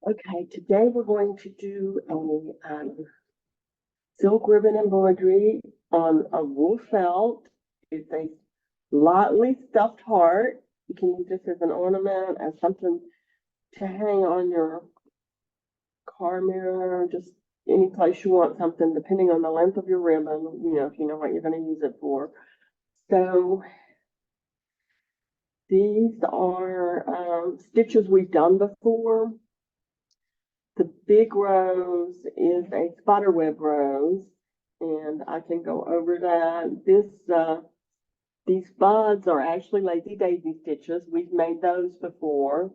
Okay, today we're going to do a silk ribbon embroidery on a wool felt. It's a lightly stuffed heart. You can use this as an ornament, as something to hang on your car mirror, just any place you want something, depending on the length of your ribbon, if you know what you're going to use it for. So these are stitches we've done before. The big rose is a spiderweb rose, and I can go over that. These buds are actually lazy daisy stitches. We've made those before.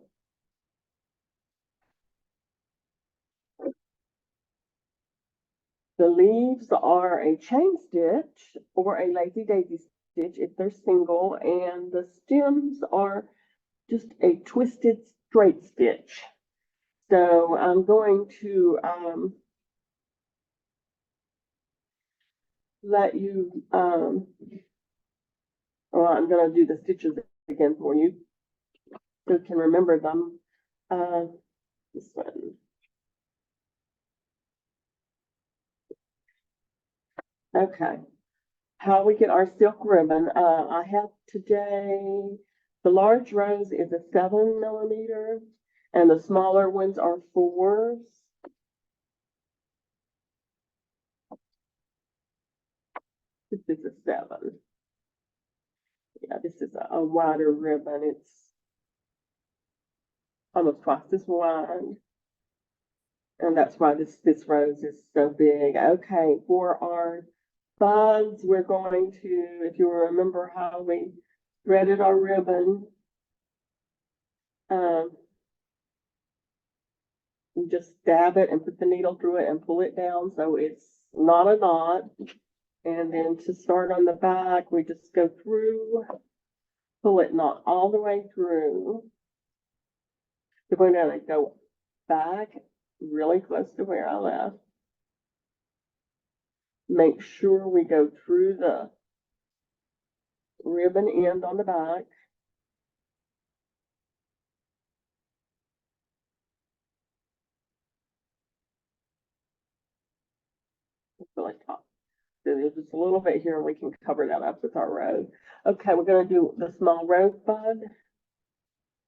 The leaves are a chain stitch or a lazy daisy stitch if they're single, and the stems are just a twisted straight stitch. So I'm going to let you, well, I'm going to do the stitches again for you so you can remember them. This one. Okay. How we get our silk ribbon. I have today, the large rose is a 7 millimeter and the smaller ones are 4s. This is a 7. Yeah, this is a wider ribbon. It's almost twice this wide. And that's why this rose is so big. Okay, for our buds, we're going to, if you remember how we threaded our ribbon, you just stab it and put the needle through it and pull it down so it's not a knot. And then to start on the back, we just go through, pull it not all the way through. We're going to go back really close to where I left. Make sure we go through the ribbon end on the back. Really top. So there's just a little bit here and we can cover that up with our rose. Okay, we're going to do the small rosebud.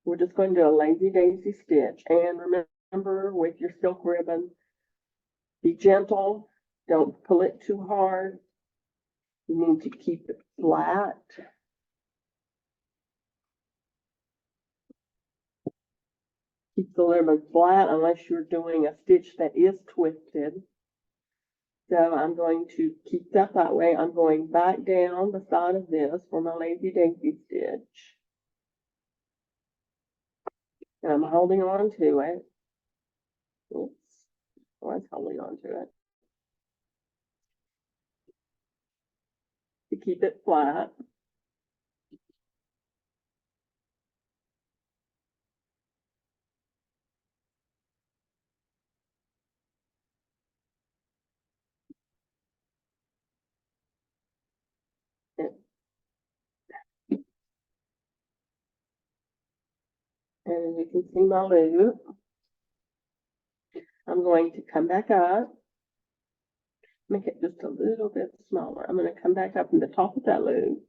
We're just going to do a lazy daisy stitch. And remember, with your silk ribbon, be gentle. Don't pull it too hard. You need to keep it flat. Keep the ribbon flat unless you're doing a stitch that is twisted. So I'm going to keep that way. I'm going back down the side of this for my lazy daisy stitch. And I'm holding on to it. Oops, I was holding on to it. To keep it flat. And you can see my loop. I'm going to come back up, make it just a little bit smaller. I'm going to come back up in the top of that loop.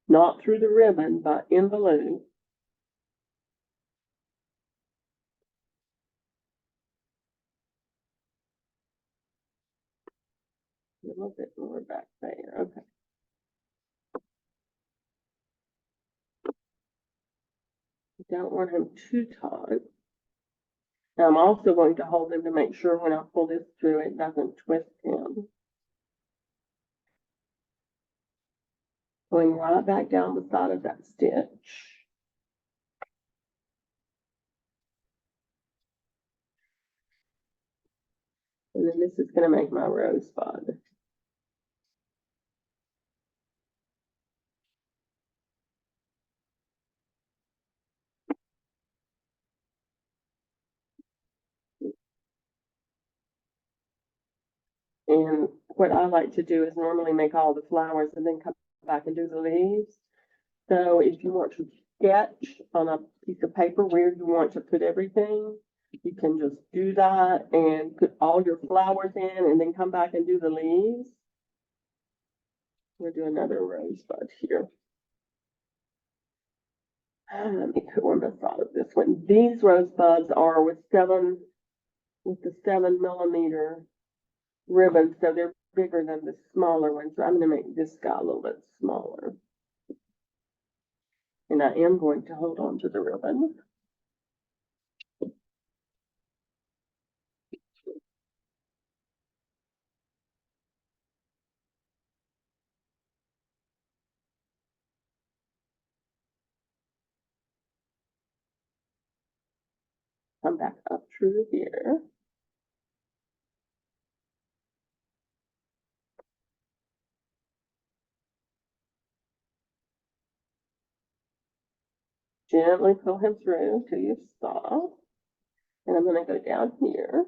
Not through the ribbon, but in the loop. A little bit more back there. Okay. Don't want him too tight. Now I'm also going to hold him to make sure when I pull this through, it doesn't twist him. Going right back down the side of that stitch. And then this is going to make my rosebud. And what I like to do is normally make all the flowers and then come back and do the leaves. So if you want to sketch on a piece of paper where you want to put everything, you can just do that and put all your flowers in and then come back and do the leaves. We'll do another rosebud here. Let me put one beside of this one. These rosebuds are with the 7mm ribbon, so they're bigger than the smaller ones. So I'm going to make this guy a little bit smaller. And I am going to hold on to the ribbon. Come back up through here. Gently pull him through till you stop. And I'm going to go down here.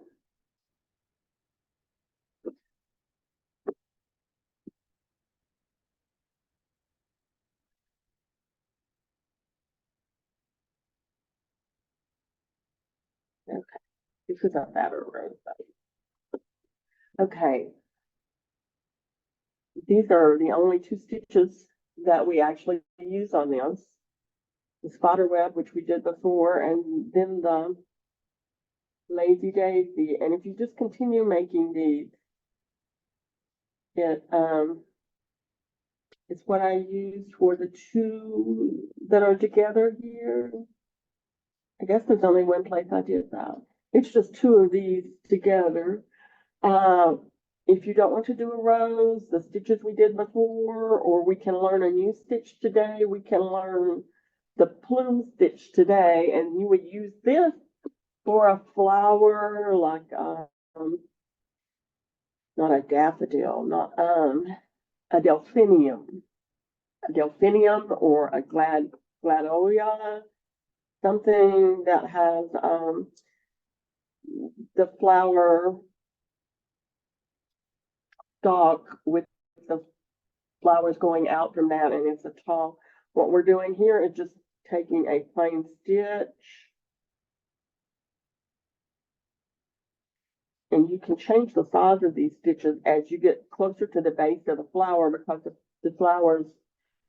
Okay, this is a fatter rosebud. Okay, these are the only 2 stitches that we actually use on this. The spider web, which we did before, and then the lazy daisy. And if you just continue making these, it's what I used for the 2 that are together here. I guess there's only one place I did that. It's just 2 of these together. If you don't want to do a rose, the stitches we did before, or we can learn a new stitch today, we can learn the plume stitch today, and you would use this for a flower like not a daffodil, not a delphinium or a gladolia, something that has the flower stalk with the flowers going out from that, and it's a tall. What we're doing here is just taking a plain stitch, and you can change the size of these stitches as you get closer to the base of the flower, because the flowers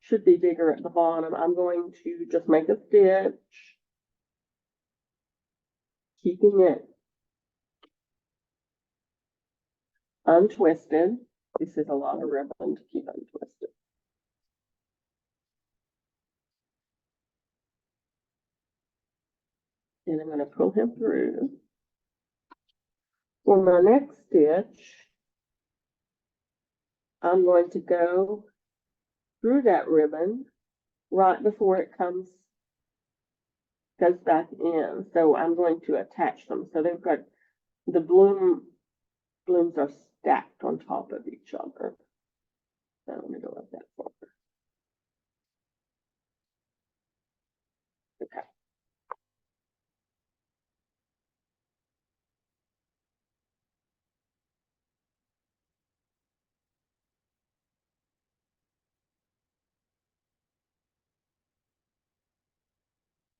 should be bigger at the bottom. I'm going to just make a stitch, keeping it untwisted. This is a lot of ribbon to keep untwisted. And I'm going to pull him through. For my next stitch, I'm going to go through that ribbon right before it goes back in. So I'm going to attach them. So they've got the blooms are stacked on top of each other. So I'm going to go like that forward. Okay.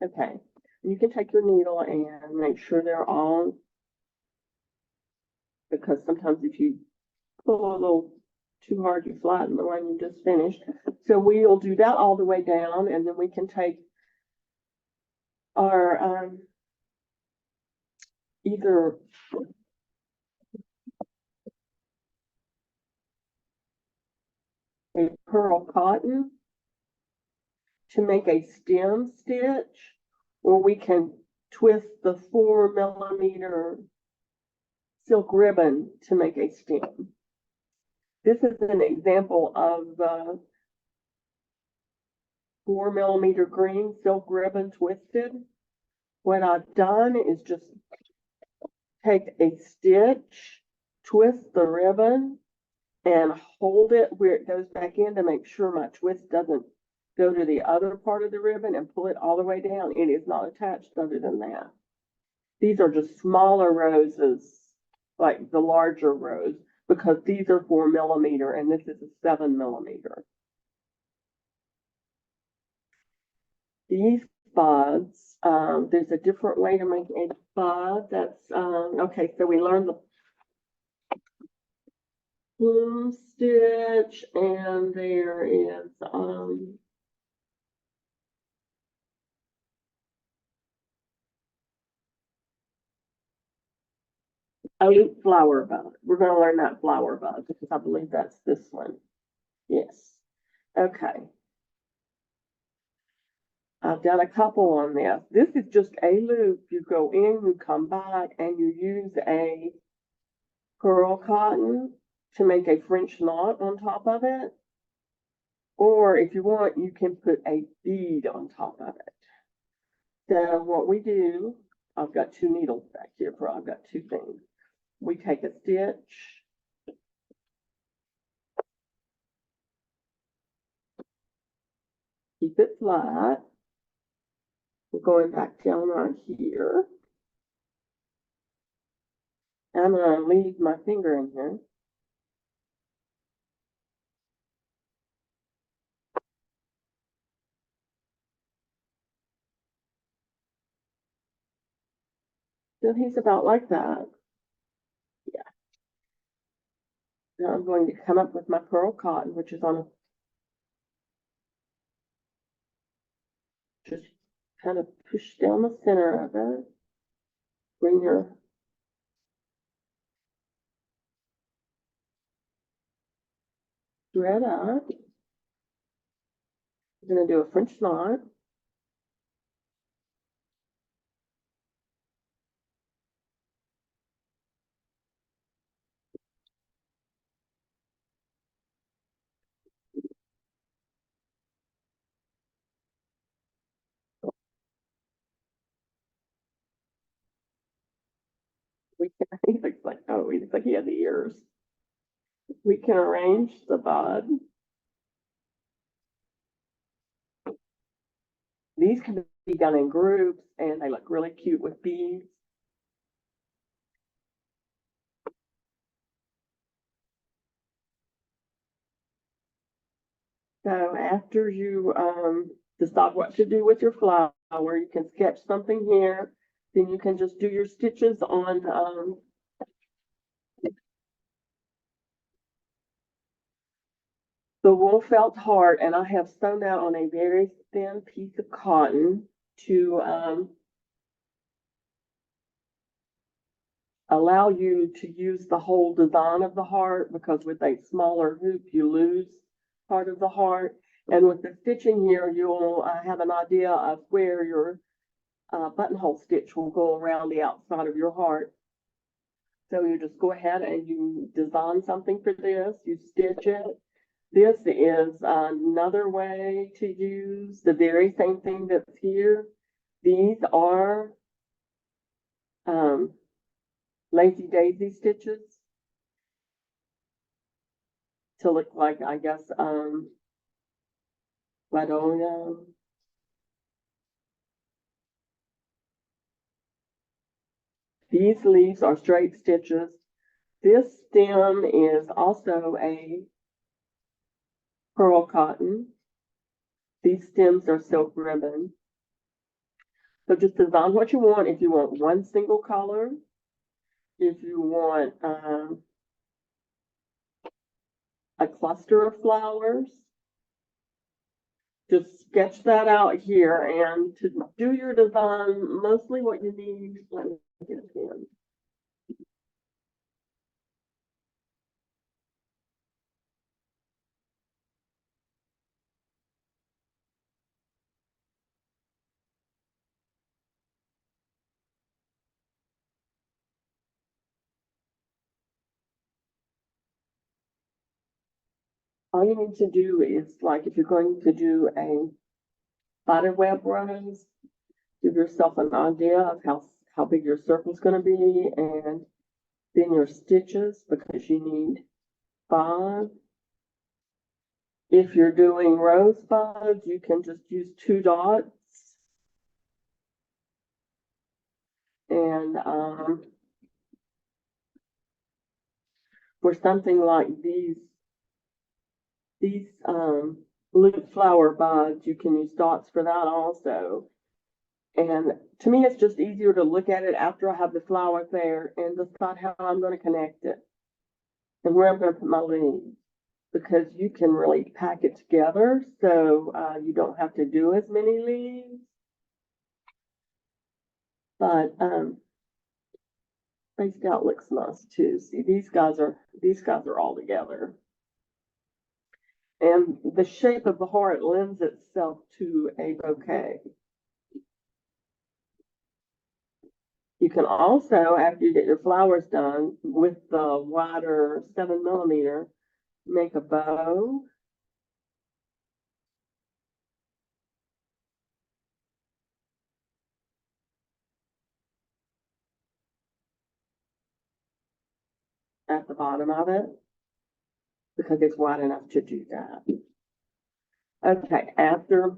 Okay. You can take your needle and make sure they're on, because sometimes if you pull a little too hard, you flatten the one you just finished. So we'll do that all the way down, and then we can take our either a pearl cotton to make a stem stitch, or we can twist the 4mm silk ribbon to make a stem. This is an example of 4mm green silk ribbon twisted. What I've done is just take a stitch, twist the ribbon, and hold it where it goes back in to make sure my twist doesn't go to the other part of the ribbon, and pull it all the way down. It is not attached other than that. These are just smaller roses, like the larger rose, because these are 4mm and this is a 7mm. these buds, there's a different way to make a bud. That's, okay, so we learned the plume stitch, and there is, a loop flower bud. We're going to learn that flower bud because I believe that's this one. Yes. Okay. I've done a couple on this. This is just a loop. You go in, you come back, and you use a pearl cotton to make a French knot on top of it. Or if you want, you can put a bead on top of it. So what we do, I've got two needles back here, for I've got two things. We take a stitch, keep it flat. We're going back down right here. I'm going to leave my finger in here. So he's about like that. Yeah. Now I'm going to come up with my pearl cotton, which is on a, just kind of push down the center of it. Bring your thread up. We're going to do a French knot. We can, he looks like, oh, he looks like he has ears. We can arrange the bud. These can be done in groups, and they look really cute with beads. So after you decide what to do with your flower, you can sketch something here. Then you can just do your stitches on the wool felt heart, and I have sewn that on a very thin piece of cotton to allow you to use the whole design of the heart, because with a smaller hoop you lose part of the heart. And with the stitching here, you'll have an idea of where your buttonhole stitch will go around the outside of your heart. So you just go ahead and you design something for this, you stitch it. This is another way to use the very same thing that's here. These are lazy daisy stitches to look like, I guess, Ladonia. These leaves are straight stitches. This stem is also a pearl cotton. These stems are silk ribbon. So just design what you want. If you want one single color, if you want a cluster of flowers, just sketch that out here. And to do your design, mostly what you need, let me get a pen. All you need to do is, like, if you're going to do a spiderweb rose, give yourself an idea of how big your circle is going to be, and then your stitches, because you need 5. If you're doing rosebuds, you can just use 2 dots. And for something like these loop flower buds, you can use dots for that also. And to me, it's just easier to look at it after I have the flower there and decide how I'm going to connect it and where I'm going to put my leaves, because you can really pack it together so you don't have to do as many leaves. But spaced out looks nice too. See, these guys are all together. And the shape of the heart lends itself to a bouquet. You can also, after you get your flowers done, with the wider 7mm, make a bow. At the bottom of it, because it's wide enough to do that. Okay, after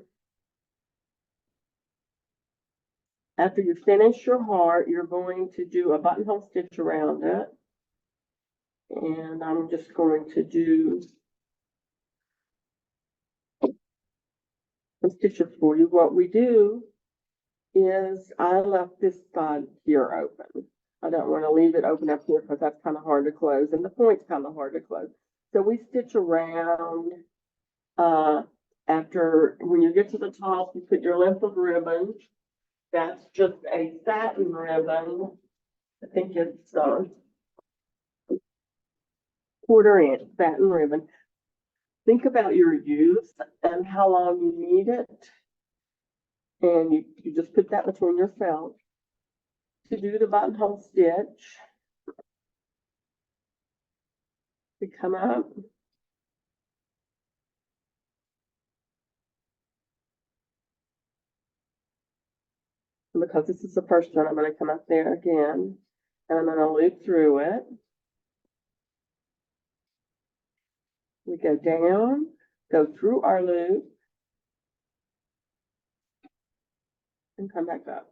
you finish your heart, you're going to do a buttonhole stitch around it. And I'm just going to do some stitches for you. What we do is I left this side here open. I don't want to leave it open up here because that's kind of hard to close, and the point's kind of hard to close. So we stitch around. After, when you get to the top, you put your length of ribbon. That's just a satin ribbon. I think it's 1/4 inch satin ribbon. Think about your use and how long you need it. And you just put that between your felt. To do the buttonhole stitch, we come up. And because this is the first one, I'm going to come up there again. And I'm going to loop through it. We go down, go through our loop, and come back up.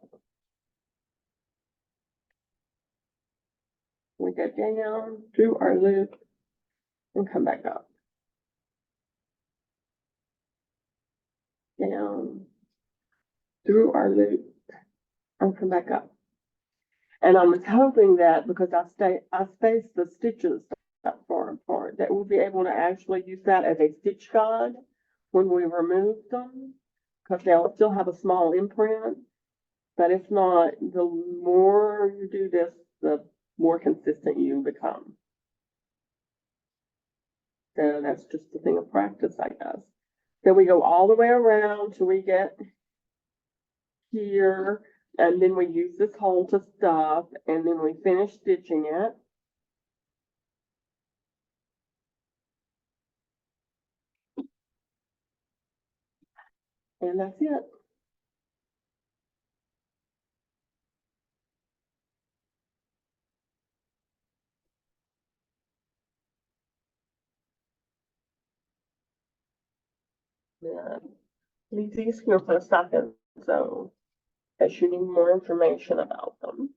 We go down, through our loop, and come back up. Down, through our loop, and come back up. And I was hoping that because I spaced the stitches that far apart, that we'll be able to actually use that as a stitch guide when we remove them, because they'll still have a small imprint. But if not, the more you do this, the more consistent you become. So that's just a thing of practice, I guess. So we go all the way around till we get here, and then we use this hole to stuff, and then we finish stitching it. And that's it. Yeah. Leave these here for a second, so as you need more information about them.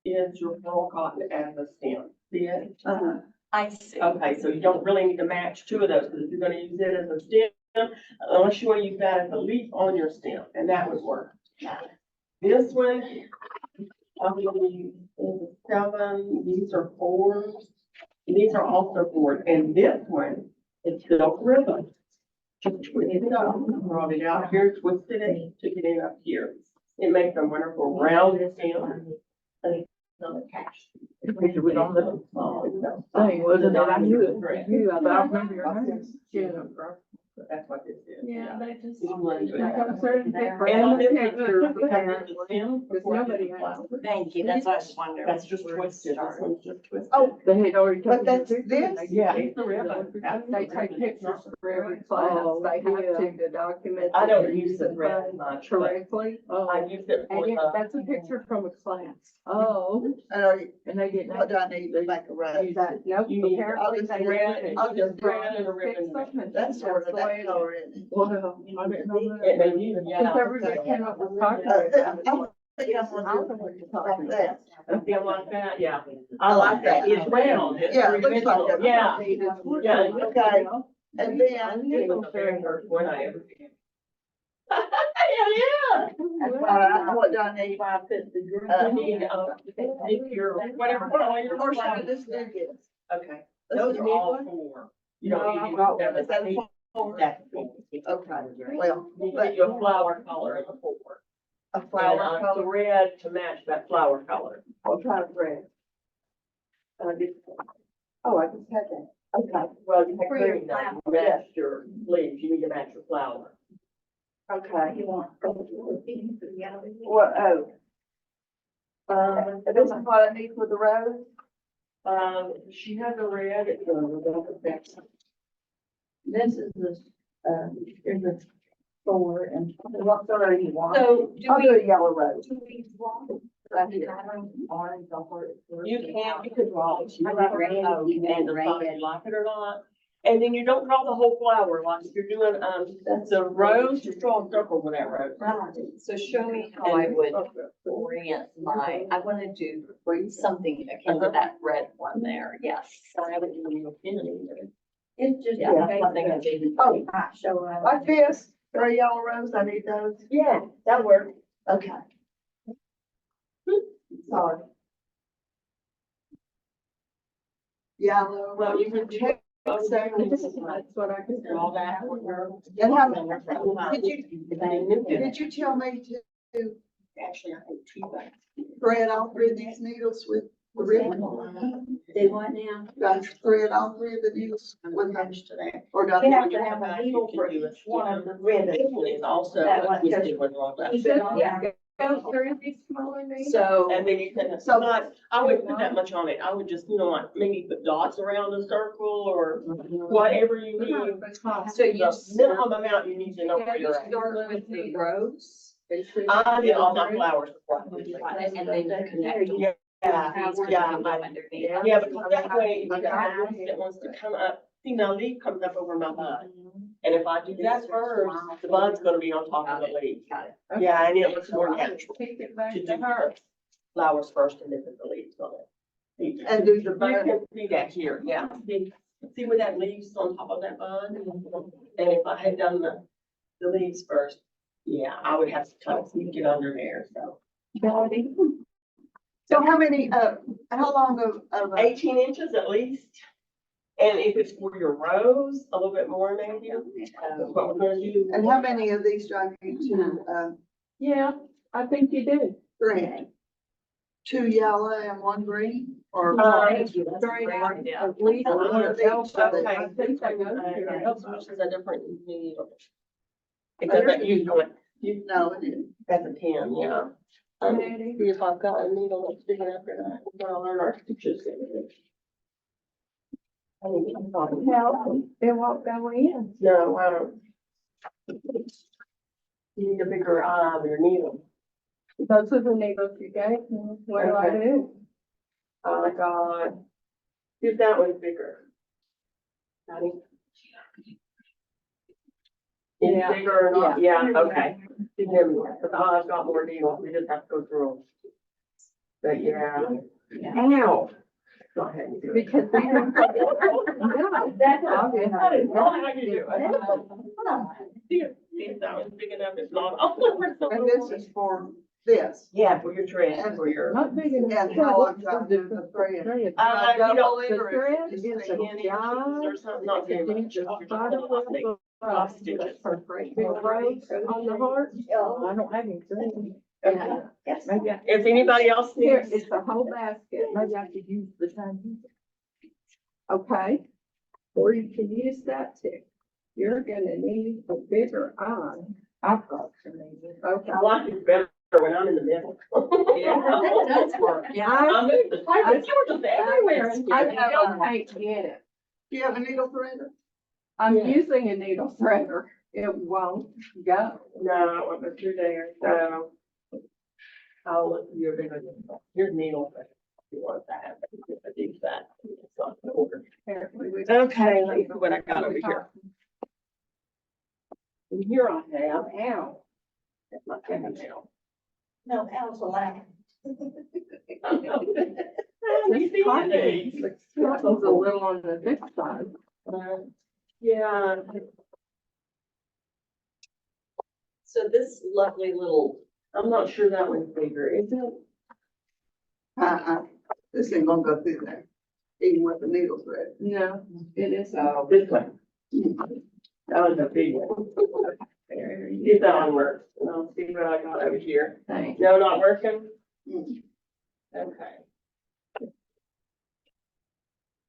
Is your pearl cotton as a stem? See it? I see. Okay, so you don't really need to match two of those, because if you're gonna use it as a stem, unless you wanna use that as a leaf on your stem, and that would work. This one, I believe, is a 7, these are 4s, these are also 4s, and this one is silk ribbon. Just twist it up, brought it out here, twisted it, took it in up here. It makes a wonderful round stem. Attached. It was on the thing, wasn't it? I knew it. I don't remember your name. That's what this is. Yeah, they just. I'm certain they And random on this pictures, picture, apparently, because because nobody has. Thank you, that's what I was wondering. That's just twisted, this one's just twisted. Oh, They had already but taken that's pictures. this? Yeah, it's the ribbon. They take pictures for every class, they have to document. I that don't they're use the using ribbon funds much, but correctly. I use it for And the. that's a picture from a class. Oh. And are you, And they didn't. what do I need to make a road? That, nope, You need- apparently I'll they just red, did. I'll just red and a ribbon. That's sort of that color, isn't it? Well, I didn't know It that. may be, Because yeah. everybody came up with talking I about. think I'm gonna do like that. Feel like that, yeah. I like that. It's round. It's Yeah, it looks like three-dimensional. it. Yeah. Yeah. Okay. And This then, was the very first one I ever did. Yeah. what do I need? You need, if you're, whatever color you're. Or should I just do this? Okay. This Those is are all one? four. You No, don't I've need got to. Is that a four? That's Okay, well, You get your flower color in the four. a And, flower the color. red to match that flower color. I'll try red. Oh, I just had that. Okay, Well, you have For your green, now, flower. you match your leaves, you need to match your flower. okay. You want. What, oh. This is what I need for the rose? She has a red, it's a. This is the, here's the four and what color do you want? So do I'll do we, a yellow rose. do we want? Right here. Orange or? You can, you could draw it. I got red and Depends on if you like it or not. And then you don't draw the whole flower, like if you're doing, the rose, just draw a circle with that rose. So show me how I would orient my, I wanna do something akin to that red one there, yes. I haven't even used a pin either. It's just. Yeah. Something I didn't. Oh, Show. like this, for a yellow rose, I need those. Yeah, that works. Okay. Sorry. Yellow. Well, you can check. That's what I can Draw do. that with your. And how, did you tell me to Actually, I think two bags. thread all three of these needles with the ribbon? Do what now? Got to thread all three of the needles with them, to that. or got You have to? to have a needle for each one of the ribbons. And also, That one you just- did one wrong. Yeah. Go through these smaller needles. So. And then you can, So- not, I wouldn't put that much on it, I would just, like, maybe put dots around the circle or whatever you need. So you The minimum amount you need to know where you're at. start with the rose. I did all my flowers before. I did it. And then you connect. Yeah, yeah, yeah, because that way, Okay. the house that wants to come up, see, now leaf comes up over my bud. And if I do that first, the bud's gonna be on top of the leaf. Got it. Yeah, and it looks more natural Take it back to to do her. the flowers first and then put the leaves on it. And do the You bud. can see that here, yeah. See where that leaves on top of that bud? And if I had done the leaves first, yeah, I would have to kind of sneak it under there, so. So how many, how long of, 18 inches at least. And if it's for your rose, a little bit more maybe. That's what we're gonna do. and how many of these do I need to, Yeah, I think you do. thread? Two yellow and one green, or? Thank you. That's a Very great nice. idea. At least One of each. Okay. I think that goes here. This is a different needle. It doesn't use one, No, it isn't. that's a pin, yeah. Ready? See if I've got a needle that's big enough for that. We're gonna learn our stitches. I need to find it. No, it won't go in. No, I don't. You need a bigger, your needle. Those are the needles you gave me. What do I Okay. do? Oh my God. See if that one's bigger. Patty? Is Yeah. it bigger or not? Yeah, okay. There we go. I've got more needles. We just have to go through them. But yeah. Ow. Go ahead and do it. Because we don't. No, That's obvious. I didn't know how you do it. See if that one's big enough, it's not. And this is for this. Yeah, for your dress, for your. Not big enough. And how I'm trying to do the thread. Thread. You Double don't- it The or thread is is it a just- job. Or something, not very much. Just your Cross stitches. Big rose on the heart. I don't have any green. Okay. Yes. Maybe I. If anybody else Here, needs, it's a whole basket. Maybe I could use the same. Okay. Or you can use that too. You're gonna need a bigger eye. I've got some of these. Okay. I like it better when I'm in the middle. Yeah. That does work, yeah. I'm moving the paper, it's just everywhere. I still can't get it. Do you have a needle threader? I'm Yeah. using a needle threader. It won't go. No, I want to through there, so. I'll look for your bigger, your needle, if you want that, if I do that. It's not gonna order. Apparently we- Okay, let me see what I got over here. And here I have, Ow. that's my fingernail. No, Al's allowed. You see these? This one's a little on the thick side. Yeah, So this lovely little, I'm not sure that one's bigger, is it? This ain't gonna go through there, even with the needle thread. No, it isn't. Oh, this one. That was a big one. See if that one works, and I'll see what I got over here. Thanks. No, not working? Mm. Okay.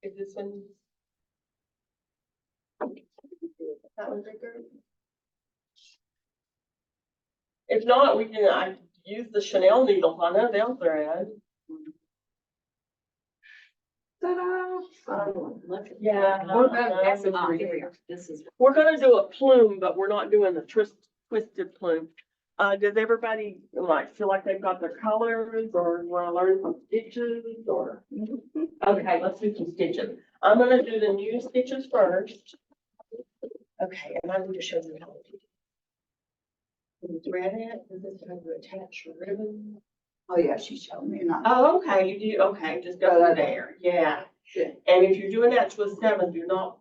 Is this one? That one bigger? If not, we can, I use the Chanel needles, I know they'll thread. Ta-da. look at Yeah. that's, here we are. This is, We're gonna do a plume, but we're not doing the twisted plume. Does everybody like feel like they've got their colors or wanna learn some stitches or? Okay, let's do some stitches. I'm gonna do the new stitches first. Okay, and I need to show you how to do it. Can you thread it? Is this how you attach your ribbon? Oh, yeah, she showed me, not. Oh, okay, you do, okay, just go through there, yeah. And if you're doing that to a 7, do not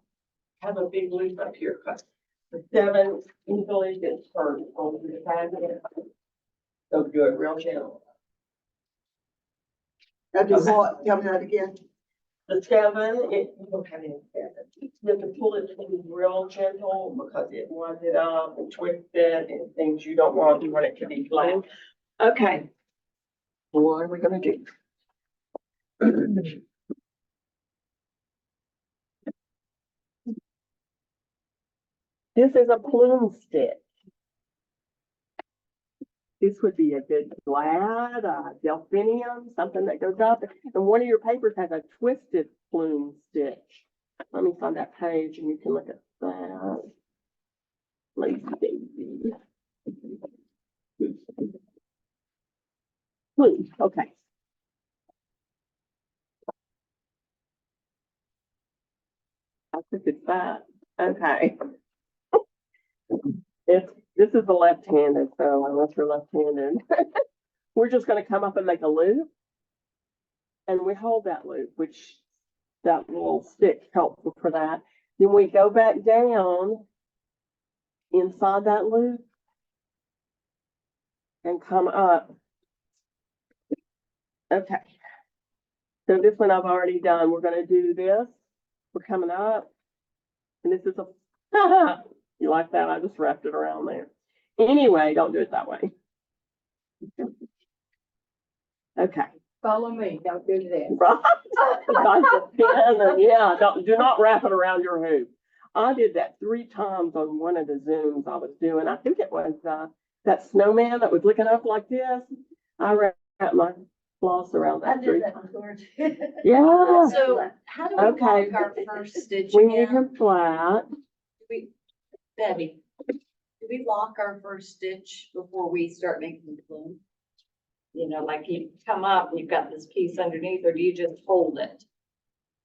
have a big loop up here, cause the 7 easily gets hurt on the side of it. So good, real gentle. Now do what? Tell me that again. The 7, you don't have any 7. You have to pull it real gentle because it winds it up and twists it and things you don't want. You want it to be flat. Okay. What are we gonna do? This is a plume stitch. This would be a good glad, delphinium, something that goes up. And one of your papers has a twisted plume stitch. Let me find that page and you can look at that. Lazy Daisy. Plume, okay. I think it's that. Okay. This is the left-handed, so unless you're left-handed, we're just gonna come up and make a loop. And we hold that loop, which that little stick helpful for that. Then we go back down inside that loop and come up. Okay. So this one I've already done. We're gonna do this. We're coming up. And this is a, you like that? I just wrapped it around there. Anyway, don't do it that way. Okay. Follow me, don't do this. Right. Got the pin and yeah, do not wrap it around your hoop. I did that 3 times on one of the Zooms I was doing. I think it was, that snowman that was looking up like this. I wrapped my floss around I that did 3 that times. before too. Yeah. so how do we Okay. mark our first stitch We need again? him flat. Debbie, do we lock our first stitch before we start making the plume? You know, like you come up and you've got this piece underneath, or do you just hold it?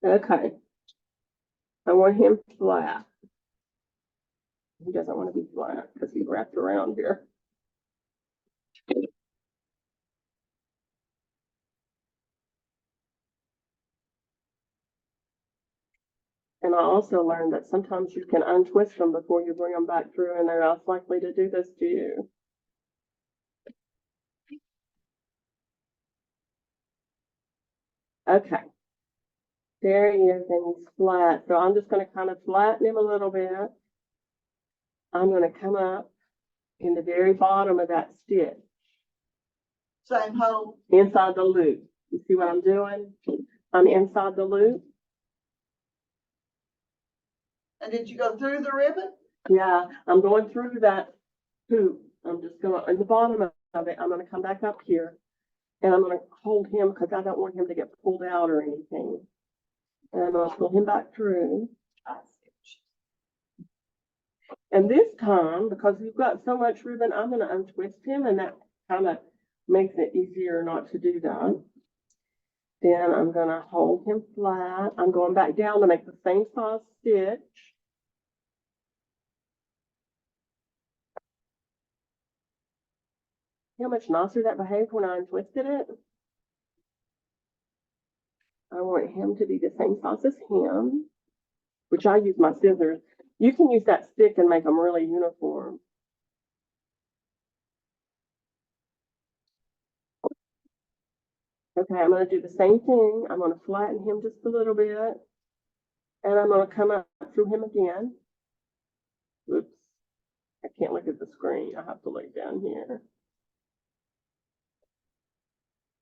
Okay. I want him flat. He doesn't want to be flat because he's wrapped around here. And I also learned that sometimes you can untwist them before you bring them back through, and they're less likely to do this to you. Okay. There he is, and he's flat. So I'm just going to kind of flatten him a little bit. I'm going to come up in the very bottom of that stitch, Same hole. inside the loop. You see what I'm doing? I'm inside the loop. And did you go through the ribbon? Yeah, I'm going through that hoop. I'm just gonna, in the bottom of it, I'm gonna come back up here. And I'm gonna hold him, cause I don't want him to get pulled out or anything. And I'm gonna pull him back through. And this time, because we've got so much ribbon, I'm gonna untwist him, and that kind of makes it easier not to do that. Then I'm gonna hold him flat. I'm going back down to make the same size stitch. See how much nicer that behaved when I untwisted it? I want him to be the same size as him, which I use my scissors. You can use that stick and make them really uniform. Okay, I'm gonna do the same thing. I'm gonna flatten him just a little bit. And I'm gonna come up through him again. Oops. I can't look at the screen. I have to look down here.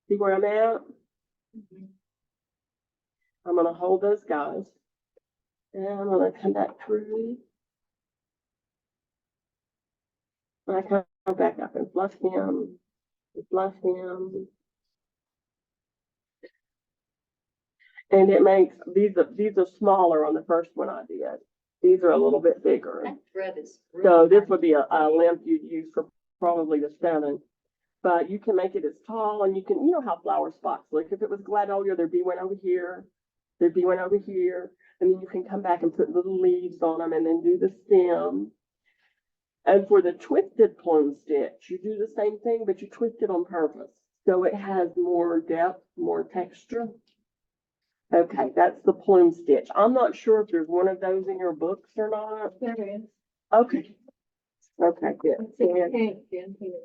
See where I'm at? I'm gonna hold those guys. And I'm gonna come back through. And I come back up and fluff him. Fluff him. And it makes, these are smaller on the first one I did. These are a little bit bigger. That thread is. So really this would be a length you'd use for probably the 7. But you can make it as tall, and you can, you know how flower spots look. If it was gladiolus, there'd be one over here. There'd be one over here. And then you can come back and put little leaves on them and then do the stem. And for the twisted plume stitch, you do the same thing, but you twist it on purpose. So it has more depth, more texture. Okay, that's the plume stitch. I'm not sure if there's one of those in your books or not. There is. Okay. Okay, good. It's a And, pink in here.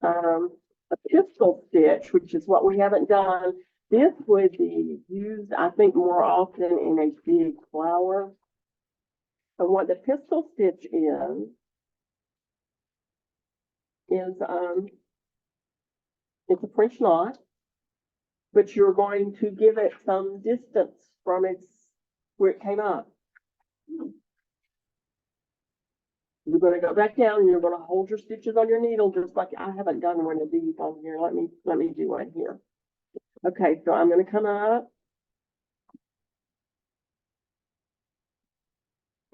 a pistol stitch, which is what we haven't done. This would be used, I think, more often in a big flower. And what the pistol stitch is, it's a French knot, but you're going to give it some distance from where it came up. You're gonna go back down and you're gonna hold your stitches on your needle, just like I haven't done one of these on here. Let me do one here. Okay, so I'm gonna come up.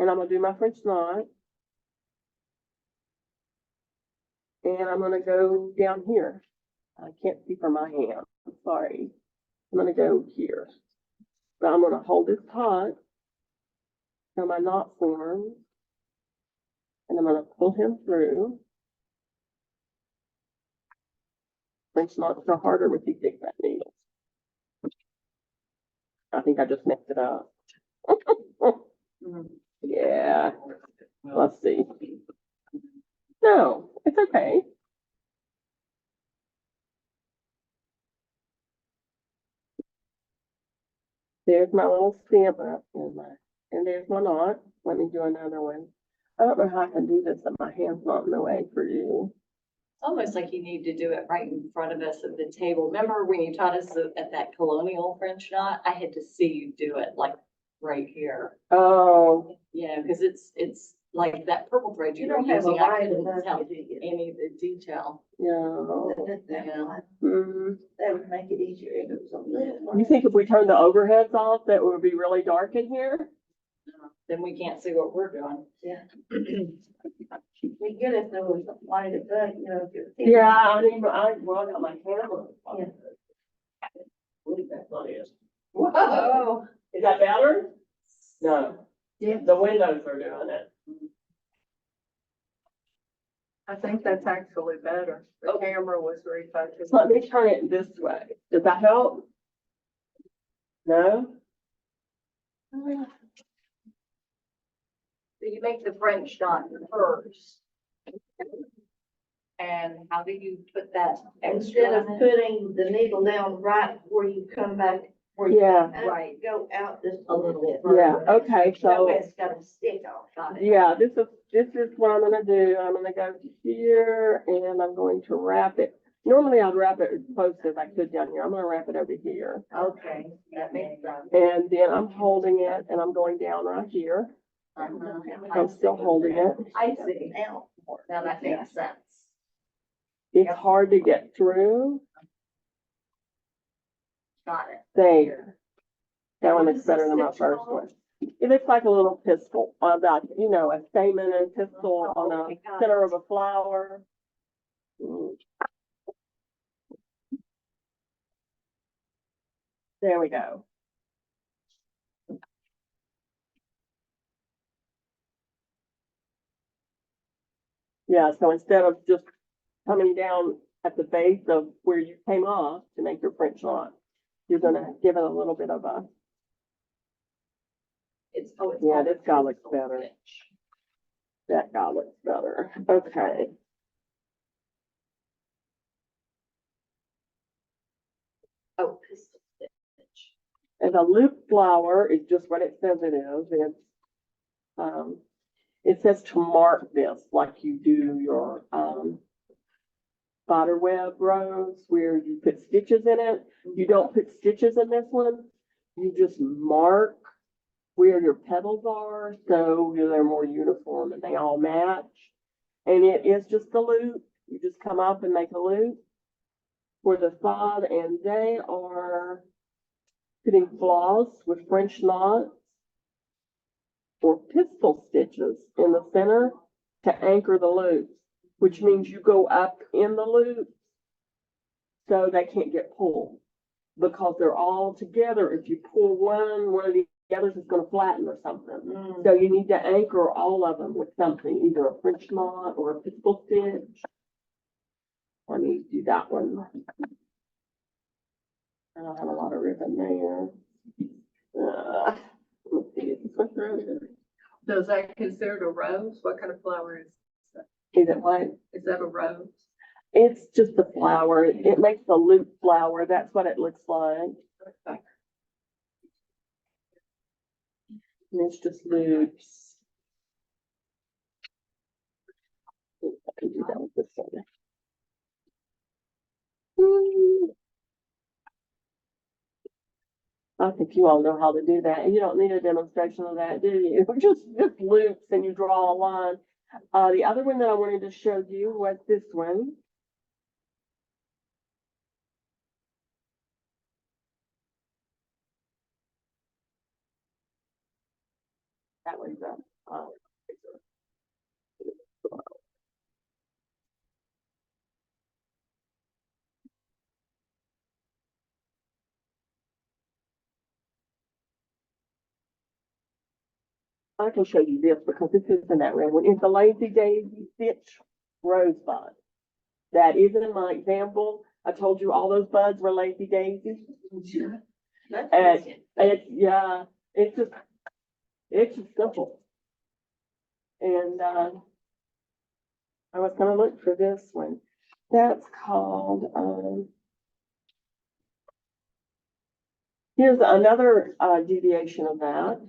And I'm gonna do my French knot. And I'm gonna go down here. I can't see from my hand, I'm sorry. I'm gonna go here. But I'm gonna hold this taut. So my knot forms. And I'm gonna pull him through. French knots are harder with these big fat needles. I think I just messed it up. Yeah, let's see. No, it's okay. There's my little stamp up and there's my knot. Let me do another one. I don't know how I can do this, but my hand's not in the way for you. It's almost like you need to do it right in front of us at the table. Remember when you taught us at that colonial French knot? I had to see you do it like right here. Oh, Yeah, because it's like that purple thread You you were don't have a using. I wide couldn't enough, tell do you? any of the detail. yeah. Yeah. That would make it easier if it was a little. You think if we turn the overheads off, that it would be really dark in here? Then we can't see what we're doing. It'd be good if there was a light above, you know, if you're. Yeah, I mean, I got my camera. Yeah. Believe that's not it. Whoa. Is that better? No, Yeah, the windows are doing it. I think that's actually better. The camera was refocused. Let me turn it this way. Does that help? No? So you make the French knot first. And how do you put that extra Instead of on it? putting the needle down right where you come back, where you. Yeah. Right. Go out just a little bit. Yeah, further. okay, That so, way it's got a stick on. Got it. yeah, this is what I'm gonna do. I'm gonna go to here and I'm going to wrap it. Normally I'd wrap it as close as I could down here. I'm gonna wrap it over here. Okay, that makes sense. And then I'm holding it and I'm going down right here. I'm still holding it. I see. Now that makes sense. It's hard to get through. Got it. There. That one What is is better this than my stitch first called? one. It looks like a little pistol, about, a stamen and pistol Oh, on okay, the got center it. of a flower. There we go. Yeah, so instead of just coming down at the base of where you came off to make your French knot, you're gonna give it a little bit of a, It's yeah, called this a guy looks pistol better. stitch. That guy looks better. Okay. Oh, pistol stitch. And a loop flower is just what it says it is. Um, it says to mark this like you do your, spider web rows where you put stitches in it. You don't put stitches in this one. You just mark where your petals are, so they're more uniform and they all match. And it is just a loop. You just come up and make a loop for the side, and they are putting floss with French knots or pistol stitches in the center to anchor the loops, which means you go up in the loop so they can't get pulled because they're all together. If you pull one of the others is going to flatten or something. So you need to anchor all of them with something, either a French knot or a pistol stitch. Let me do that one. I don't have a lot of ribbon there. Let's see, is this one through? So is that considered a rose? What kind of flower is that? Is it white? Is that a rose? It's just a flower. It makes a loop flower. That's what it looks like. And it's just loops. I can do that with this one. I think you all know how to do that. You don't need a demonstration of that, do you? Just loops and you draw a line. The other one that I wanted to show you was this one. That one's I can show you this because this isn't that red one. It's a Lazy Daisy Stitch Rosebud. That is in my example. I told you all those buds were Lazy Daisies. And yeah, it's just simple. And, I was gonna look for this one. That's called, here's another, deviation of that.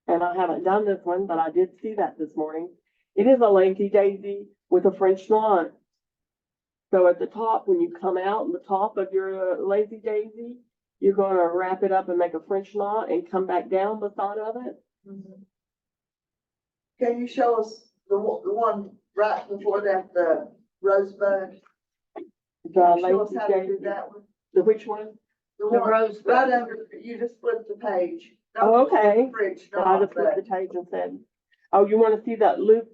And I haven't done this one, but I did see that this morning. It is a Lazy Daisy with a French knot. So at the top, when you come out, the top of your Lazy Daisy, you're gonna wrap it up and make a French knot and come back down the side of it. Can you show us the one right before that, the rosebud? The Can you show us Lazy how to do Daisy, that one? the which one? The The one rose. right under, you just flip the page. Oh, okay. French So I knot, just flipped the but page and said, oh, you wanna see that loop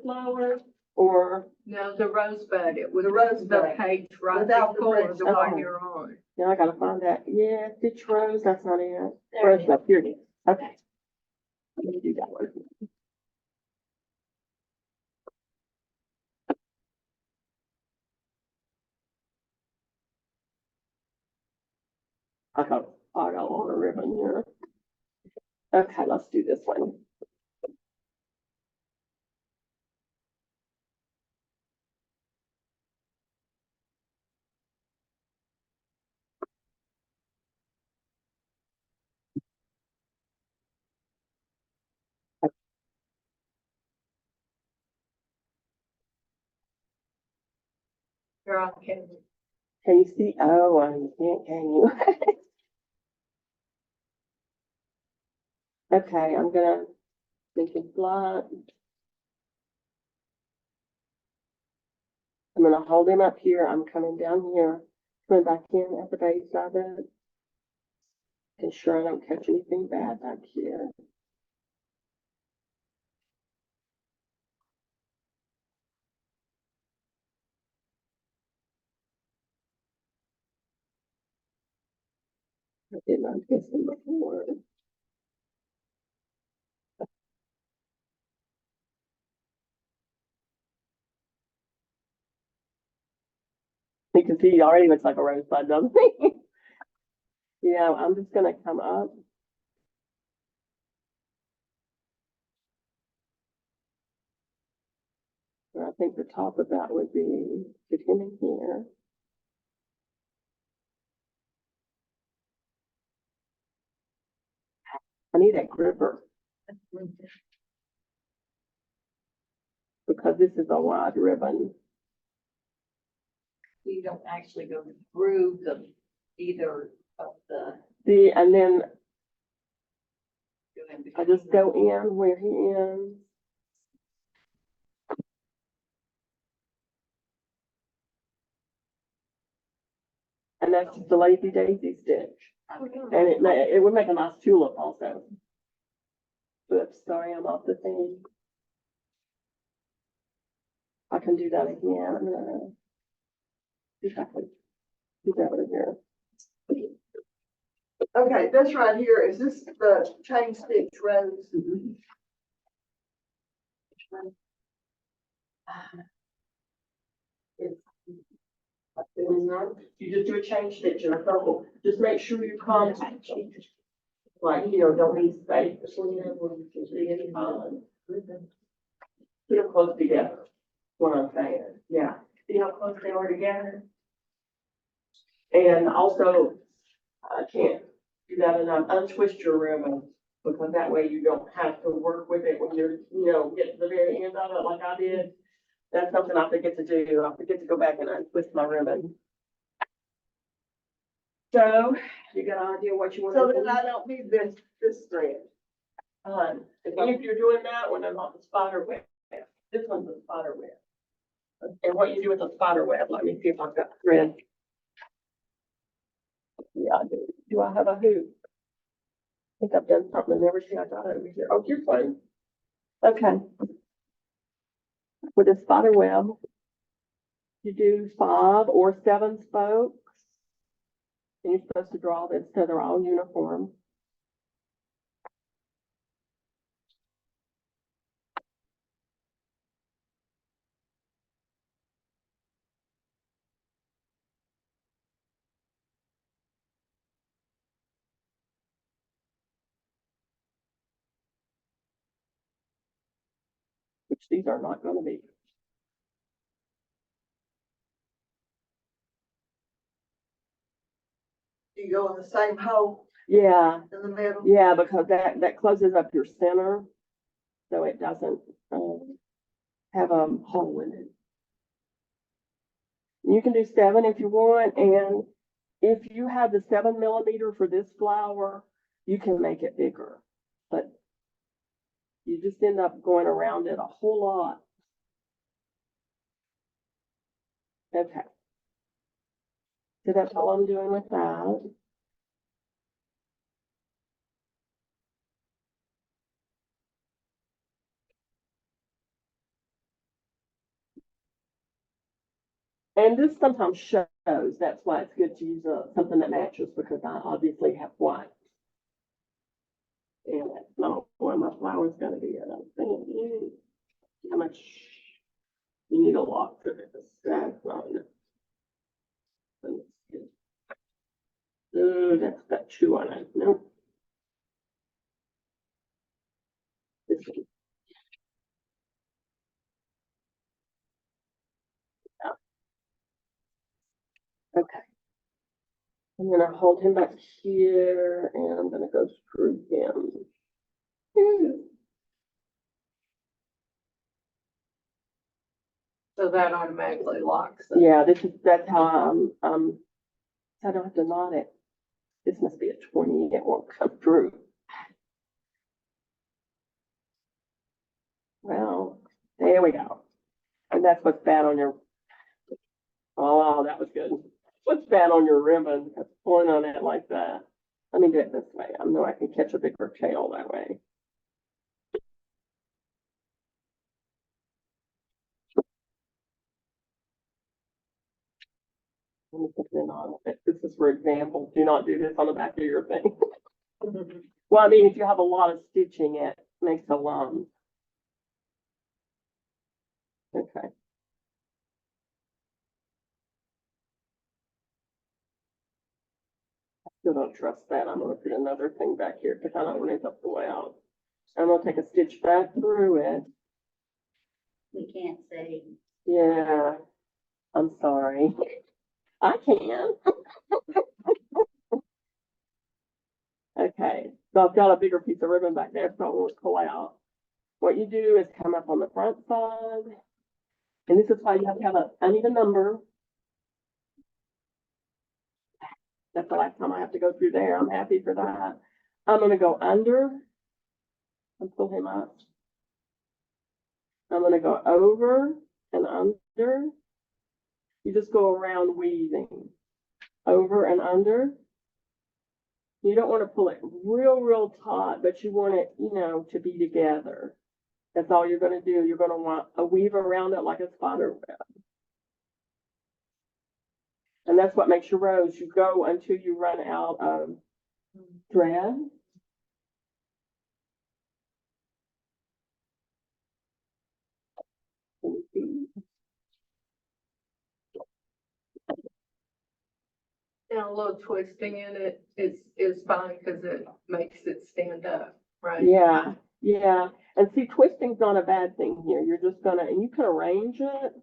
flower or, No, the rosebud, it was The rosebud. the page right Without the before French the one knot. you're on. yeah, I gotta find that. Yeah, Stitch Rose, that's not it. There it is. Rosebud, here it is. Okay. Let me do that one. I got a lot of ribbon here. Okay, let's do this one. Here, I can, Can you see? Oh, you can't, can you? Okay, I'm gonna Making flat. I'm gonna hold him up here. I'm coming down here, coming back in at the base of it. Ensure I don't catch anything bad back here. I did not get them before. You can see he already looks like a rosebud, doesn't he? Yeah, I'm just gonna come up. And I think the top of that would be get him in here. I need a gripper because this is a wide ribbon. You don't actually go through the, either of the. And then go in I between just go in where he ends. And that's just a lazy daisy stitch. And it would make a nice tulip also. Oops, sorry, I'm off the thing. I can do that again. I'm gonna see if I can do that over here. Okay, this right here, is this the chain stitch rose? You just do a chain stitch in a circle. Just make sure you contact. Like, you know, don't leave space between them when you can see any time. Put them close together, what I'm saying, yeah. See how close they are together? And also, I can't do that enough, untwist your ribbon, because that way you don't have to work with it when you're, you know, get to the very end of it like I did. That's something I forget to do. I forget to go back and untwist my ribbon. So, you got an idea what you want So to then do? I don't need this thread. If you're doing that one, I'm not the spider web. This one's the spider web. And what you do with the spider web, let me see if I've got thread. Yeah, I do. Do I have a hoop? I think I've done something. I never see I got it over here. Oh, here's one. Okay. With a spider web, you do 5 or 7 spokes. And you're supposed to draw this so they're all uniform. Which these are not going to be. Do you go in the same hole Yeah, in the middle? yeah, because that closes up your center, so it doesn't have a hole in it. You can do 7 if you want, and if you have the 7 millimeter for this flower, you can make it bigger, but you just end up going around it a whole lot. Okay. So that's all I'm doing with that. And this sometimes shows, that's why it's good to use something that matches, because I obviously have white. And that's not where my flower's gonna be at. I'm thinking, how much you need a lot for this. That's not enough. That's got 2 on it. Nope. This one. Okay. I'm gonna hold him back here and I'm gonna go screw him. So that automatically locks it. Yeah, that's how I don't have to knot it. This must be a 20, it won't come through. Well, there we go. And that's what's bad on your, oh, that was good. What's bad on your ribbon? That's pulling on it like that. Let me do it this way. I know I can catch a bigger tail that way. Let me put it on it. This is for example. Do not do this on the back of your thing. Well, I mean, if you have a lot of stitching, it makes a lump. Okay. I still don't trust that. I'm gonna put another thing back here because I don't want it to pull out. I'm gonna take a stitch back through it. We can't say. Yeah, I'm sorry. I can. Okay, so I've got a bigger piece of ribbon back there, so I won't pull out. What you do is come up on the front side, and this is why you have to have a uneven number. That's the last time I have to go through there. I'm happy for that. I'm gonna go under and pull him up. I'm gonna go over and under. You just go around weaving, over and under. You don't want to pull it real taut, but you want it, you know, to be together. That's all you're going to do. You're going to want a weave around it like a spider web. And that's what makes your rows. You go until you run out of thread. And a little twisting in it is fine because it makes it stand up, right? Yeah, yeah. And see, twisting's not a bad thing here. You're just gonna, and you can arrange it.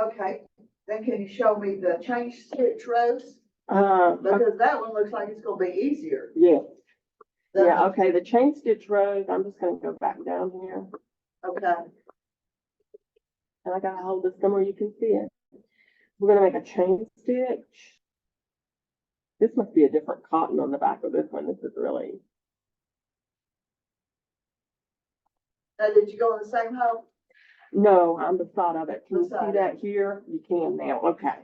Okay, then can you show me the chain stitch rows? Okay. Because that one looks like it's gonna be easier. Yeah, than- yeah, okay. The chain stitch rows, I'm just gonna go back down here. Okay, And I gotta hold this somewhere you can see it. We're gonna make a chain stitch. This must be a different cotton on the back of this one. This is really, now did you go in the same hole? no, on the side of it. Can you see Beside that here? You can now, okay.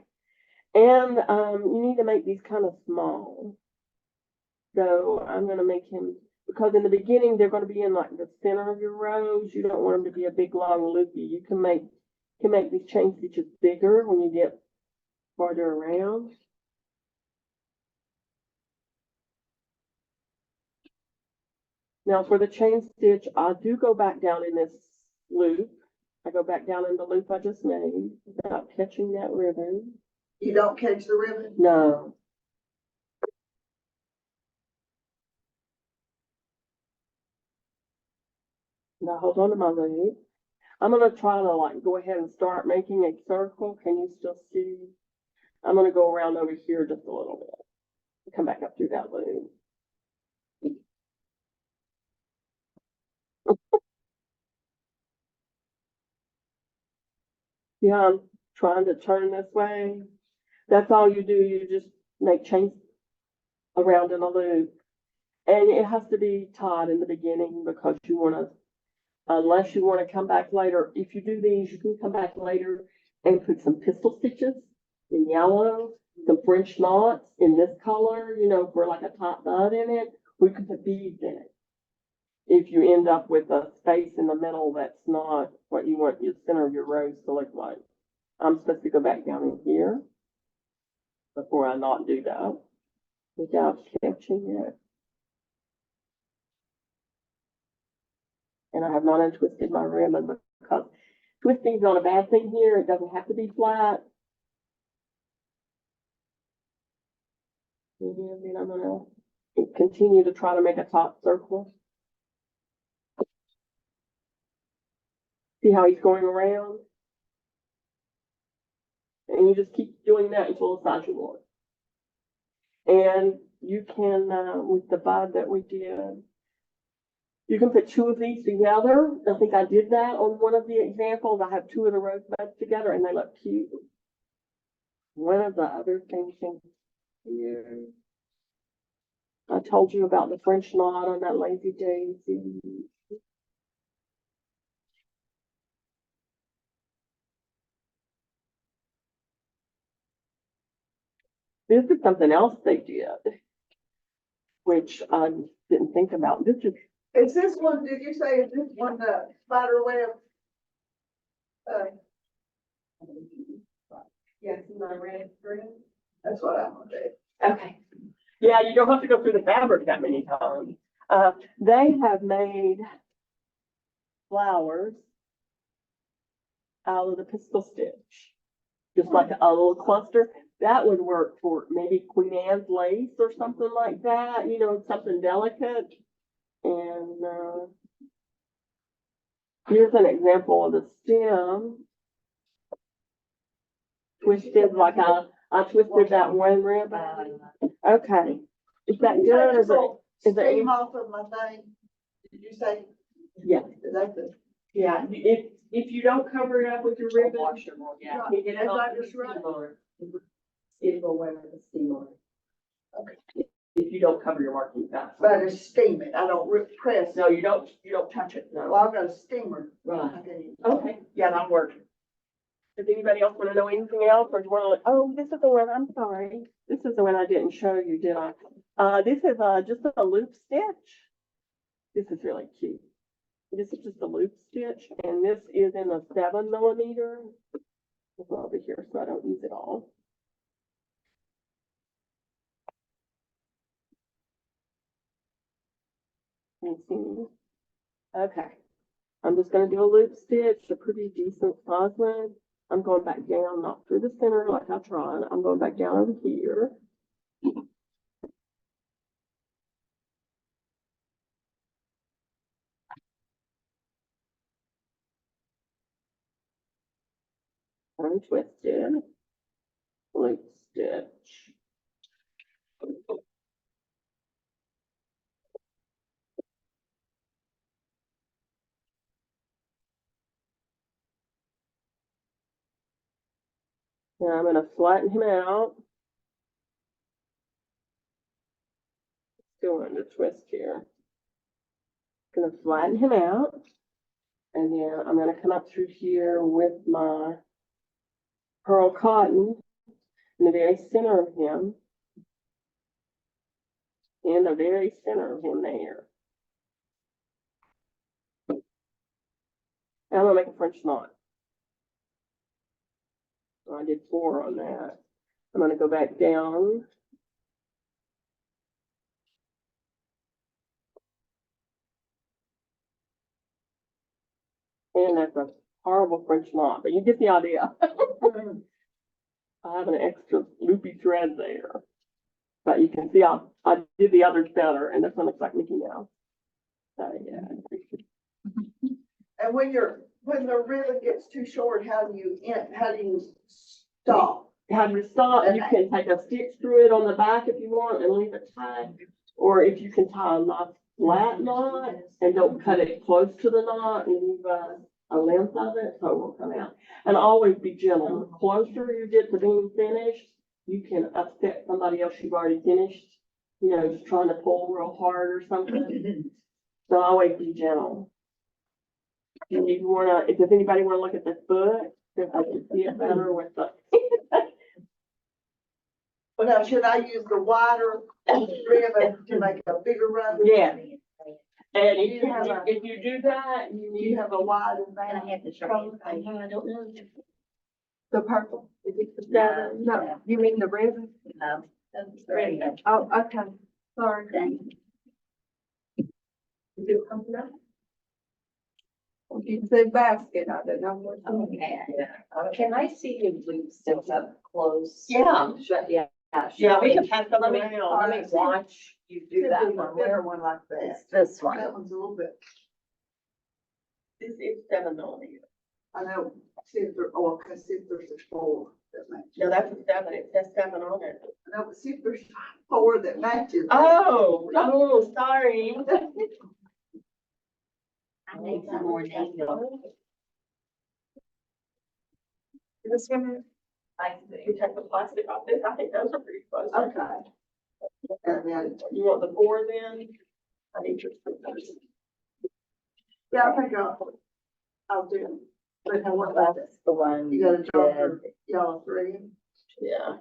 And, you need to make these kind of small. So I'm gonna make him, because in the beginning, they're gonna be in like the center of your rows. You don't want them to be a big long loopy. You can make these chain stitches bigger when you get farther around. Now for the chain stitch, I do go back down in this loop. I go back down in the loop I just made without catching that ribbon. You don't catch the ribbon? No. Now hold on to my loop. I'm gonna try to like go ahead and start making a circle. Can you still see? I'm gonna go around over here just a little bit. Come back up through that loop. Yeah, I'm trying to turn this way. That's all you do. You just make chains around in a loop. And it has to be tied in the beginning because you want to, unless you want to come back later. If you do these, you can come back later and put some pistol stitches in yellow, some French knots in this color, you know, for like a top bud in it. We could put beads in it. If you end up with a space in the middle that's not what you want your center of your rows to look like. I'm supposed to go back down in here before I not do that without catching it. And I have not untwisted my ribbon because twisting's not a bad thing here. It doesn't have to be flat. And then I'm gonna continue to try to make a top circle. See how he's going around? And you just keep doing that until the size you want. And you can, with the bud that we did, you can put two of these together. I think I did that on one of the examples. I have two of the rosebuds together and they look cute. One of the other things in here. I told you about the French knot on that Lazy Daisy. This is something else they did, which I didn't think about. This Is this one, did you say, is this one the spider web? yes, my red green. That's what I'm gonna do. Okay. Yeah, you don't have to go through the fabric that many times. They have made flowers out of the pistol stitch, just like a little cluster. That would work for maybe Queen Anne's lace or something like that, you know, something delicate. And, here's an example of the stem. Twisted like I twisted that one ribbon. Okay. Is that Did you say good? this Is it, will is it? Steam off of my thing? Did you say, Yeah. is that the? Yeah, if you don't cover it up with your ribbon. Yeah. You get it Is off that the just right? steamer. It will wear the steamer. Okay. If you don't cover your marking fast. But it's steaming, I don't press. No, you don't touch it, Well, no. I've got a steamer. Right. Okay. Okay, yeah, that'll work. Does anybody else want to know anything else, or do you want to, oh, this is the one, I'm sorry. This is the one I didn't show you, did I? This is, just a loop stitch. This is really cute. This is just a loop stitch, and this is in a 7mm. It's over here, so I don't use it all. You see? Okay. I'm just gonna do a loop stitch, a pretty decent size one. I'm going back down, not through the center like I tried. I'm going back down over here. Untwisted. Loop stitch. Now I'm gonna flatten him out. Still under twist here. Gonna flatten him out. And then I'm gonna come up through here with my pearl cotton in the very center of him. In the very center of him there. And I'm gonna make a French knot. So I did 4 on that. I'm gonna go back down. And that's a horrible French knot, but you get the idea. I have an extra loopy thread there. But you can see I did the others better, and this one looks like Mickey Mouse. So yeah. And when the ribbon gets too short, how do you stop? How to stop, you can take a stitch through it on the back if you want and leave it tied. Or if you can tie a nice flat knot and don't cut it close to the knot and leave a length of it, so it will come out. And always be gentle. The closer you get to being finished, you can upset somebody else you've already finished. You know, just trying to pull real hard or something. So always be gentle. And if you wanna, if does anybody wanna look at this book, if I can see it better with the. Well, now, should I use the wider ribbon to make a bigger run? Yeah. And Do you have a- if you do that, you Do need you have a wider And band? I have to show you, I don't know. the purple. Is it the No, seven? No, you mean the ribbon? No, that's great. Oh, okay, sorry. Thank you. Is it something else? If you said basket, I don't know what. Okay. Can I see your loop sticks up close? Yeah. Yeah. Yeah, we can pass them Let me, around. let me watch you do that One, one. bigger one like that. It's this one. That one's a little bit, This is 7mm. I know, see if there, oh, okay, see if there's a 4 that matches. No, that's a 7. It says 7 on it. I know, but see if there's 4 that matches. Oh, sorry. I need some more needles. This one, you take the plastic off this. I think those are pretty close. Okay. And then, You want the 4 then? I need your. yeah, I think I'll do. But I want that. That's the one. You got a job that- for y'all three. Yeah.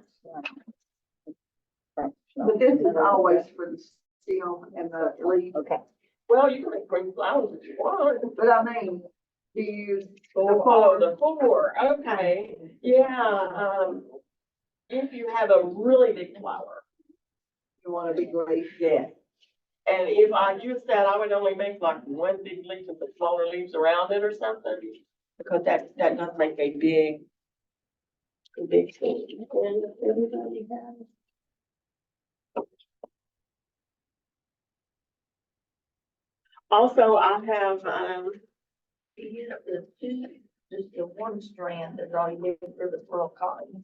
But this is always for the steel and the leaf. Okay. Well, you can make green flowers if you want. But I mean, do you, Oh, the 4, okay, yeah, if you have a really big flower, you want a big leaf? yeah. And if I used that, I would only make like 1 big leaf with the smaller leaves around it or something, because that does make a big thing. And everybody has. Also, I have, You have the two, just the one strand is all you need for the pearl cotton.